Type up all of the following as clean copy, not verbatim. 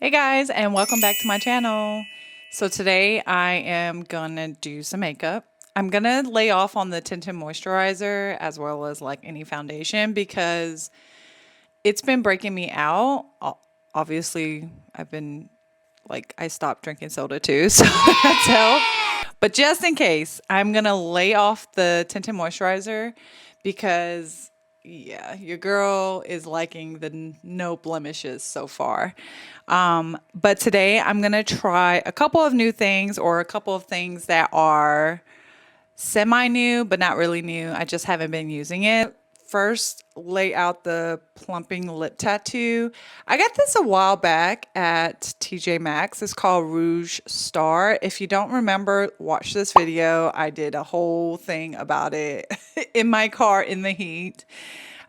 Hey guys, and welcome back to my channel. So today I am gonna do some makeup. I'm gonna lay off on the tinted moisturizer as well as like any foundation because it's been breaking me out. Obviously, I stopped drinking soda too, so that's helped. But just in case, I'm gonna lay off the tinted moisturizer because yeah, your girl is liking the no blemishes so far. But today I'm gonna try a couple of new things or a couple of things that are semi new, but not really new. I just haven't been using it. First, lay out the plumping lip tattoo. I got this a while back at TJ Maxx. It's called Rouge Star. If you don't remember, watch this video. I did a whole thing about it in my car in the heat.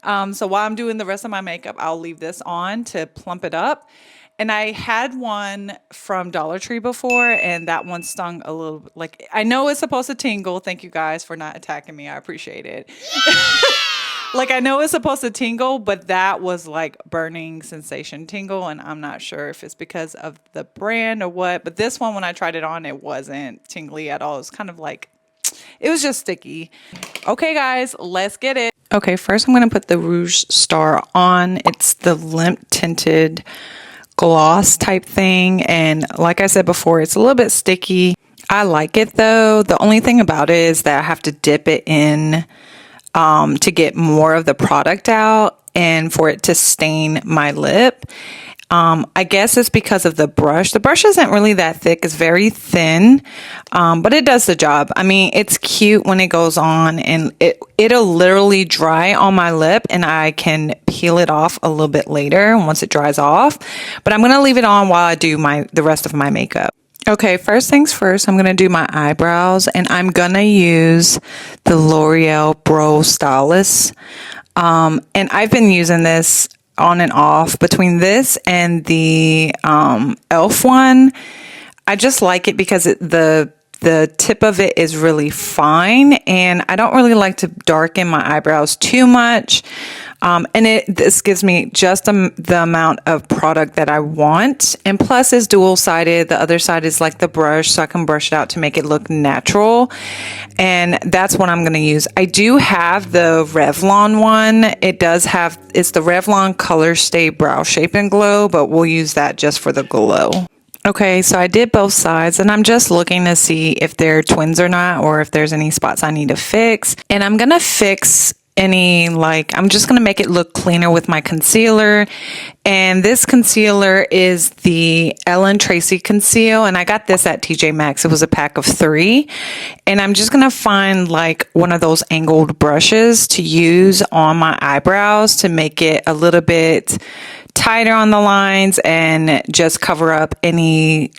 So while I'm doing the rest of my makeup, I'll leave this on to plump it up. And I had one from Dollar Tree before, and that one stung a little. Like, I know it's supposed to tingle. Thank you guys for not attacking me. I appreciate it. Like, I know it's supposed to tingle, but that was like burning sensation tingle, and I'm not sure if it's because of the brand or what. But this one, when I tried it on, it wasn't tingly at all. It was kind of like, it was just sticky. Okay, guys, let's get it. Okay, first I'm going to put the Rouge Star on. It's the lip tinted gloss type thing, and like I said before, it's a little bit sticky. I like it though. The only thing about it is that I have to dip it in to get more of the product out and for it to stain my lip. I guess it's because of the brush. The brush isn't really that thick. It's very thin, but it does the job. I mean, it's cute when it goes on, and it'll literally dry on my lip, and I can peel it off a little bit later once it dries off. But I'm going to leave it on while I do the rest of my makeup. Okay, first things first, I'm going to do my eyebrows, and I'm going to use the L'Oreal Brow Stylist. And I've been using this on and off between this and the e.l.f. one. I just like it because the tip of it is really fine, and I don't really like to darken my eyebrows too much. And this gives me just the amount of product that I want. And plus it's dual-sided. The other side is like the brush, so I can brush it out to make it look natural. And that's what I'm going to use. I do have the Revlon one. It's the Revlon Color Stay Brow Shape and Glow, but we'll use that just for the glow. Okay, so I did both sides, and I'm just looking to see if they're twins or not, or if there's any spots I need to fix. And I'm going to fix I'm just going to make it look cleaner with my concealer. And this concealer is the Ellen Tracy Conceal, and I got this at TJ Maxx. It was a pack of 3. And I'm just going to find like one of those angled brushes to use on my eyebrows to make it a little bit tighter on the lines and just cover up any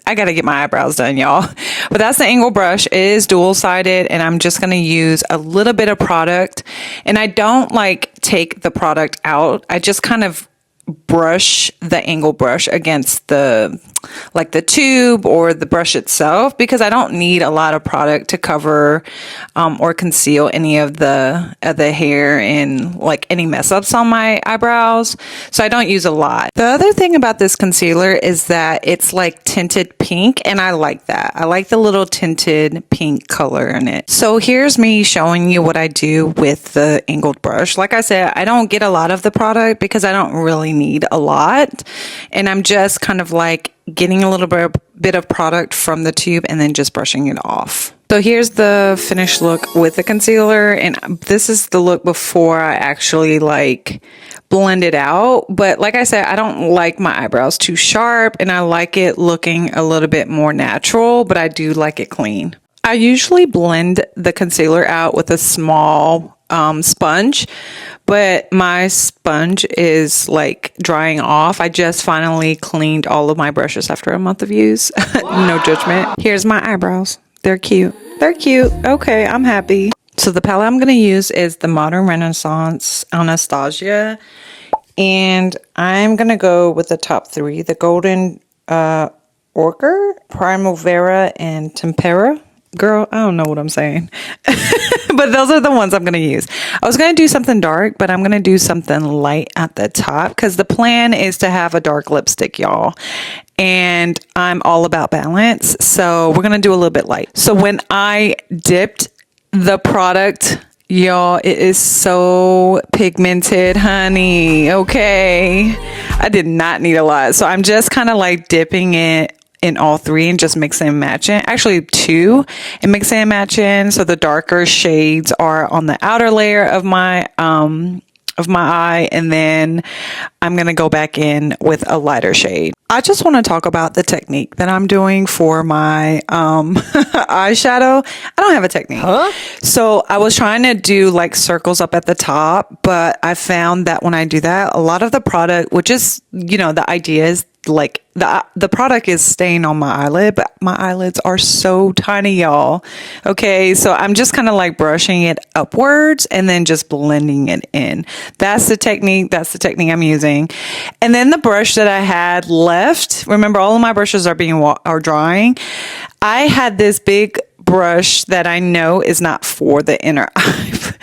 I gotta get my eyebrows done, y'all. But that's the angle brush. It is dual-sided, and I'm just gonna use a little bit of product. And I don't take the product out. I just kind of brush the angle brush against the tube or the brush itself, because I don't need a lot of product to cover or conceal any of the hair and any mess ups on my eyebrows. So I don't use a lot. The other thing about this concealer is that it's tinted pink, and I like that. I like the little tinted pink color in it. So here's me showing you what I do with the angled brush. Like I said, I don't get a lot of the product because I don't really need a lot, and I'm just kind of getting a little bit of product from the tube and then just brushing it off. So here's the finished look with the concealer, and this is the look before I actually blend it out. But like I said, I don't like my eyebrows too sharp, and I like it looking a little bit more natural, but I do like it clean. I usually blend the concealer out with a small sponge, but my sponge is drying off. I just finally cleaned all of my brushes after a month of use. No judgment. Here's my eyebrows. They're cute. They're cute. Okay, I'm happy. So the palette I'm going to use is the Modern Renaissance Anastasia, and I'm going to go with the top 3, the Golden Ochre, Primavera, and Tempera. Girl, I don't know what I'm saying. but those are the ones I'm going to use. I was going to do something dark, but I'm going to do something light at the top because the plan is to have a dark lipstick, y'all. And I'm all about balance. So we're going to do a little bit light. So when I dipped the product, y'all, it is so pigmented, honey. Okay. I did not need a lot. So I'm just kind of like dipping it in all three and just mixing and matching. Actually, two and mixing and matching. So the darker shades are on the outer layer of my eye, and then I'm going to go back in with a lighter shade. I just want to talk about the technique that I'm doing for my eyeshadow. I don't have a technique. So I was trying to do like circles up at the top, but I found that when I do that, a lot of the product, which is, you know, the idea is like the product is staying on my eyelid, but my eyelids are so tiny, y'all. Okay, so I'm just kind of like brushing it upwards and then just blending it in. That's the technique I'm using. And then the brush that I had left, remember all of my brushes are drying. I had this big brush that I know is not for the inner eye.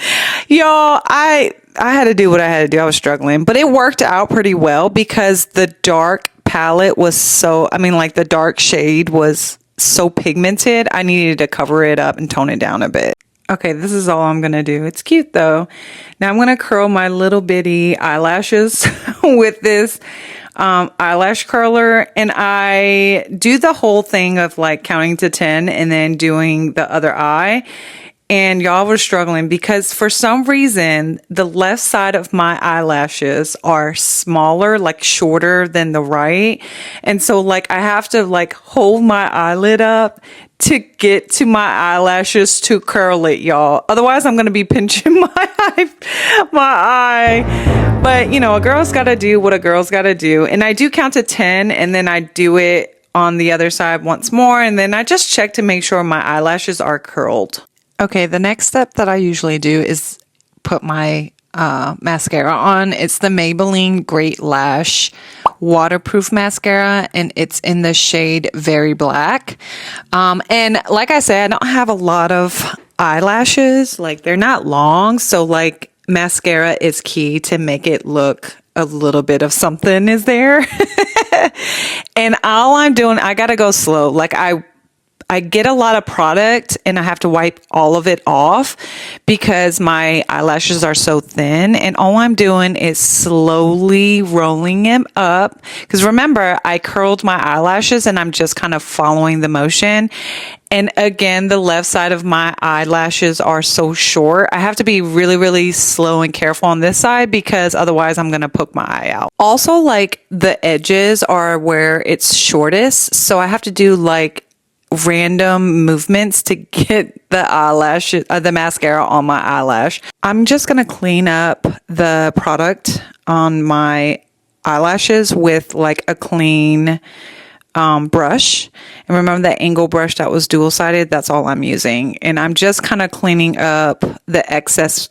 Y'all, I had to do what I had to do. I was struggling, but it worked out pretty well because the dark palette was so, like the dark shade was so pigmented. I needed to cover it up and tone it down a bit. Okay, this is all I'm going to do. It's cute though. Now I'm going to curl my little bitty eyelashes with this eyelash curler, and I do the whole thing of like counting to 10 and then doing the other eye. And y'all were struggling because for some reason, the left side of my eyelashes are smaller, like shorter than the right. And so like I have to like hold my eyelid up to get to my eyelashes to curl it, y'all. Otherwise, I'm going to be pinching my eye. But, you know, a girl's got to do what a girl's got to do. And I do count to 10 and then I do it on the other side once more. And then I just check to make sure my eyelashes are curled. Okay, the next step that I usually do is put my mascara on. It's the Maybelline Great Lash waterproof mascara, and it's in the shade Very Black. And like I said, I don't have a lot of eyelashes. Like, they're not long, so like mascara is key to make it look a little bit of something is there. And all I'm doing, I gotta go slow. Like I get a lot of product and I have to wipe all of it off because my eyelashes are so thin, and all I'm doing is slowly rolling them up. Because remember, I curled my eyelashes and I'm just kind of following the motion. And again, the left side of my eyelashes are so short. I have to be really, really slow and careful on this side because otherwise I'm going to poke my eye out. Also, like the edges are where it's shortest. So I have to do like random movements to get the eyelash, the mascara on my eyelash. I'm just going to clean up the product on my eyelashes with like a clean brush. And remember that angle brush that was dual-sided? That's all I'm using. And I'm just kind of cleaning up the excess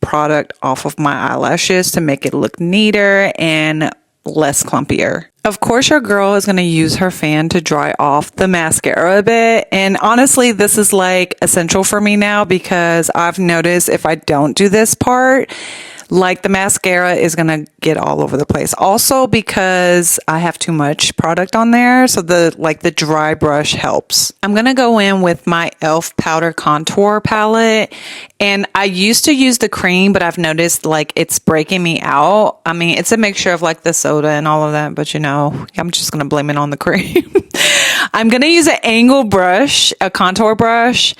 product off of my eyelashes to make it look neater and less clumpier. Of course, your girl is going to use her fan to dry off the mascara a bit. And honestly, this is like essential for me now because I've noticed if I don't do this part, like the mascara is going to get all over the place. Also because I have too much product on there. So the dry brush helps. I'm going to go in with my e.l.f. powder contour palette. And I used to use the cream, but I've noticed like it's breaking me out. I mean, it's a mixture of like the soda and all of that, but you know, I'm just going to blame it on the cream. I'm going to use an angle brush, a contour brush,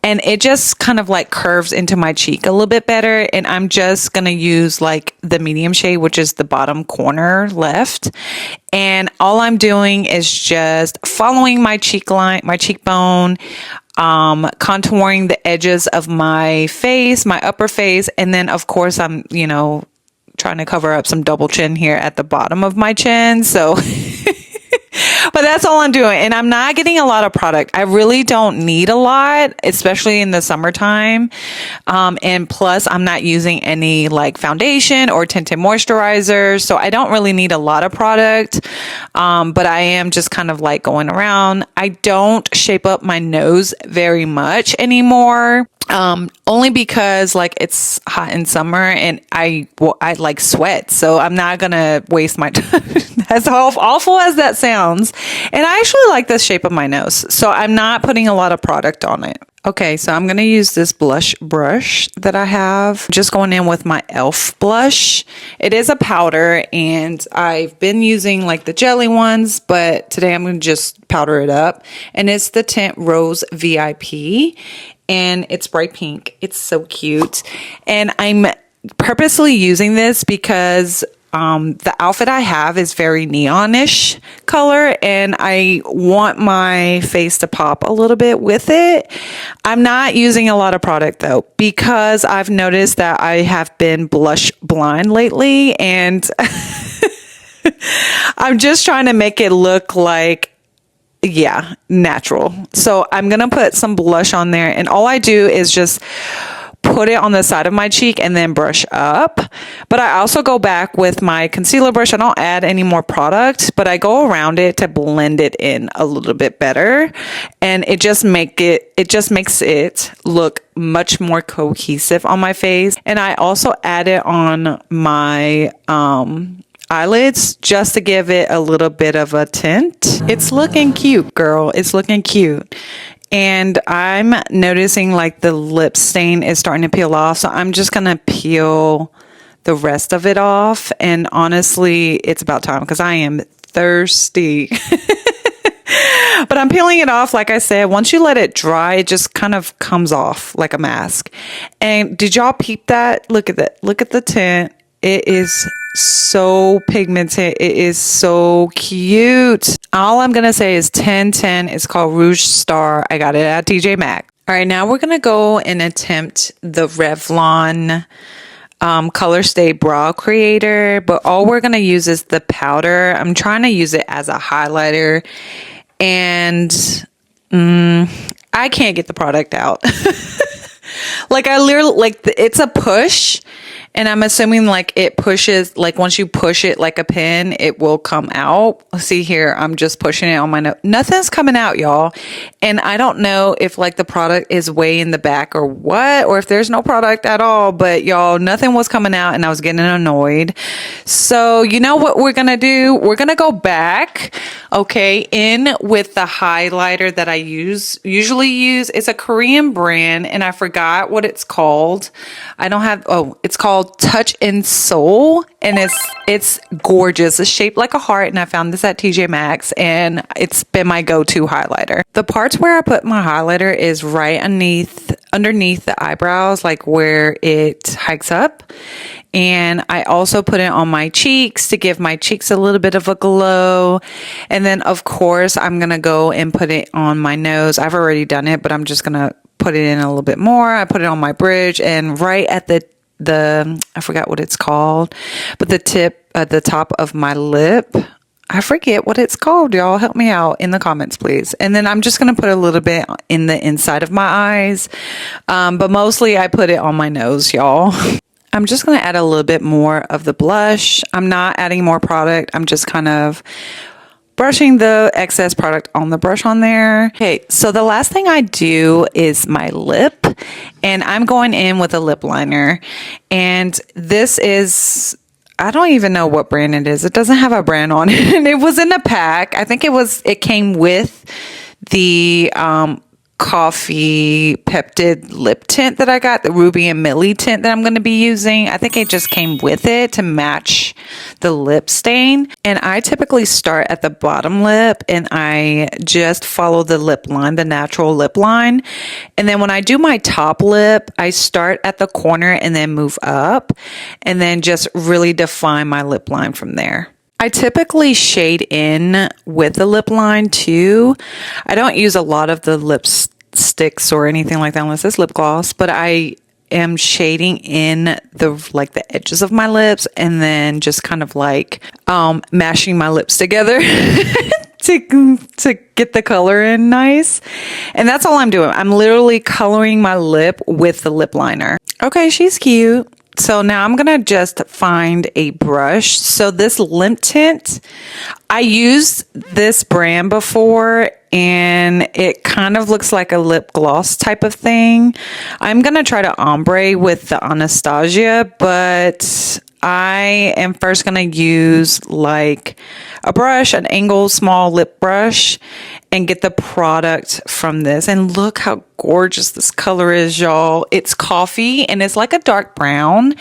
and it just kind of like curves into my cheek a little bit better. And I'm just going to use like the medium shade, which is the bottom corner left. And all I'm doing is just following my cheek line, my cheekbone, contouring the edges of my face, my upper face. And then of course I'm, you know, trying to cover up some double chin here at the bottom of my chin. So but that's all I'm doing. And I'm not getting a lot of product. I really don't need a lot, especially in the summertime. And plus I'm not using any like foundation or tinted moisturizer. So I don't really need a lot of product. But I am just kind of like going around. I don't shape up my nose very much anymore. Only because like it's hot in summer and I like sweat, so I'm not gonna waste my time. As awful as that sounds. And I actually like the shape of my nose, so I'm not putting a lot of product on it. Okay, so I'm gonna use this blush brush that I have. Just going in with my e.l.f. blush. It is a powder, and I've been using like the jelly ones, but today I'm gonna just powder it up. And it's the tint Rose VIP. And it's bright pink. It's so cute. And I'm purposely using this because the outfit I have is very neonish color, and I want my face to pop a little bit with it. I'm not using a lot of product though, because I've noticed that I have been blush blind lately, and I'm just trying to make it look like, yeah, natural. So I'm gonna put some blush on there, and all I do is just put it on the side of my cheek and then brush up. But I also go back with my concealer brush. I don't add any more product, but I go around it to blend it in a little bit better, and it just makes it look much more cohesive on my face. And I also add it on my eyelids just to give it a little bit of a tint. It's looking cute, girl. It's looking cute. And I'm noticing like the lip stain is starting to peel off. So I'm just going to peel the rest of it off. And honestly, it's about time because I am thirsty. But I'm peeling it off. Like I said, once you let it dry, it just kind of comes off like a mask. And did y'all peep that? Look at that. Look at the tint. It is so pigmented. It is so cute. All I'm going to say is 1010. It's called Rouge Star. I got it at TJ Maxx. All right, now we're going to go and attempt the Revlon Color Stay Brow Creator. But all we're going to use is the powder. I'm trying to use it as a highlighter. And I can't get the product out. Like I literally, like it's a push, and I'm assuming like it pushes, like once you push it like a pin, it will come out. See here, I'm just pushing it on my nose. Nothing's coming out, y'all. And I don't know if like the product is way in the back or what, or if there's no product at all, but y'all, nothing was coming out and I was getting annoyed. So you know what we're gonna do? We're gonna go back, okay, in with the highlighter that I usually use. It's a Korean brand, and I forgot what it's called. It's called Touch and Soul, and it's gorgeous. It's shaped like a heart, and I found this at TJ Maxx, and it's been my go-to highlighter. The parts where I put my highlighter is right underneath the eyebrows, like where it hikes up. And I also put it on my cheeks to give my cheeks a little bit of a glow. And then of course I'm going to go and put it on my nose. I've already done it, but I'm just going to put it in a little bit more. I put it on my bridge and right at the I forgot what it's called, but the tip at the top of my lip. I forget what it's called, y'all. Help me out in the comments, please. And then I'm just going to put a little bit in the inside of my eyes. But mostly I put it on my nose, y'all. I'm just going to add a little bit more of the blush. I'm not adding more product. I'm just kind of brushing the excess product on the brush on there. Okay, so the last thing I do is my lip, and I'm going in with a lip liner. And this is, I don't even know what brand it is. It doesn't have a brand on it. And it was in a pack. I think it came with the coffee peptid lip tint that I got, the Ruby and Millie tint that I'm going to be using. I think it just came with it to match the lip stain. And I typically start at the bottom lip and I just follow the lip line, the natural lip line. And then when I do my top lip, I start at the corner and then move up and then just really define my lip line from there. I typically shade in with the lip line too. I don't use a lot of the lipsticks or anything like that unless it's lip gloss, but I am shading in the edges of my lips and then just kind of like mashing my lips together to get the color in nice. And that's all I'm doing. I'm literally coloring my lip with the lip liner. Okay, she's cute. So now I'm going to just find a brush. So this lip tint, I used this brand before and it kind of looks like a lip gloss type of thing. I'm going to try to ombre with the Anastasia, but I am first going to use like a brush, an angled small lip brush, and get the product from this. And look how gorgeous this color is, y'all. It's coffee and it's like a dark brown.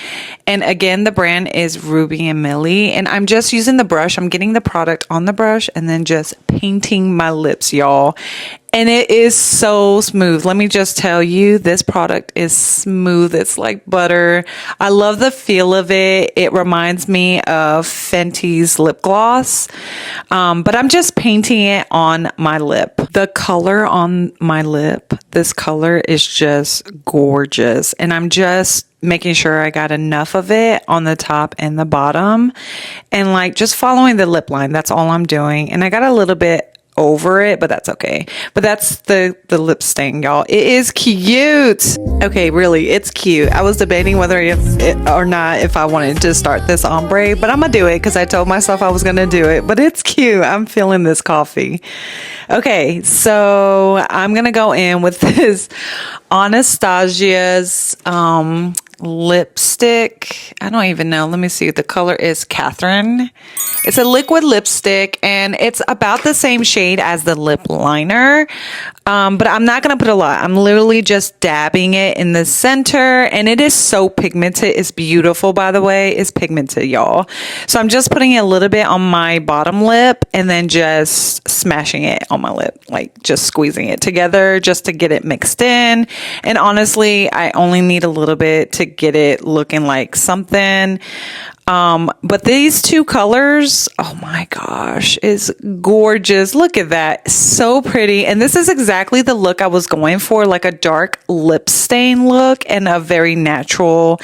And again, the brand is Ruby and Millie. And I'm just using the brush. I'm getting the product on the brush and then just painting my lips, y'all. And it is so smooth. Let me just tell you, this product is smooth. It's like butter. I love the feel of it. It reminds me of Fenty's lip gloss. But I'm just painting it on my lip. The color on my lip, this color is just gorgeous. And I'm just making sure I got enough of it on the top and the bottom. And like just following the lip line. That's all I'm doing. And I got a little bit over it, but that's okay. But that's the lip stain, y'all. It is cute. Okay, really, it's cute. I was debating whether or not if I wanted to start this ombre, but I'm gonna do it because I told myself I was gonna do it. But it's cute. I'm feeling this coffee. Okay, so I'm gonna go in with this Anastasia's lipstick. I don't even know. Let me see. The color is Catherine. It's a liquid lipstick and it's about the same shade as the lip liner. But I'm not going to put a lot. I'm literally just dabbing it in the center and it is so pigmented. It's beautiful, by the way. It's pigmented, y'all. So I'm just putting a little bit on my bottom lip and then just smashing it on my lip, like just squeezing it together just to get it mixed in. And honestly, I only need a little bit to get it looking like something. But these two colors, oh my gosh, is gorgeous. Look at that. So pretty. And this is exactly the look I was going for, like a dark lip stain look and a very natural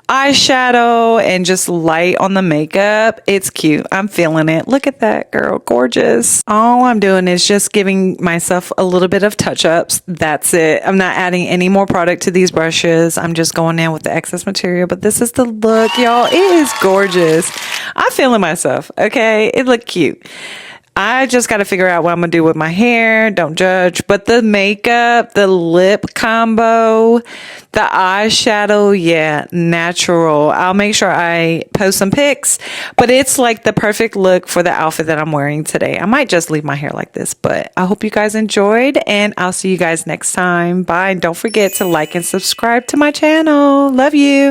eyeshadow and just light on the makeup. It's cute. I'm feeling it. Look at that, girl. Gorgeous. All I'm doing is just giving myself a little bit of touch-ups. That's it. I'm not adding any more product to these brushes. I'm just going in with the excess material. But this is the look, y'all. It is gorgeous. I'm feeling myself. Okay. It looked cute. I just got to figure out what I'm going to do with my hair. Don't judge. But the makeup, the lip combo, the eyeshadow, yeah, natural. I'll make sure I post some pics. But it's like the perfect look for the outfit that I'm wearing today. I might just leave my hair like this. But I hope you guys enjoyed. And I'll see you guys next time. Bye. And don't forget to like and subscribe to my channel. Love you.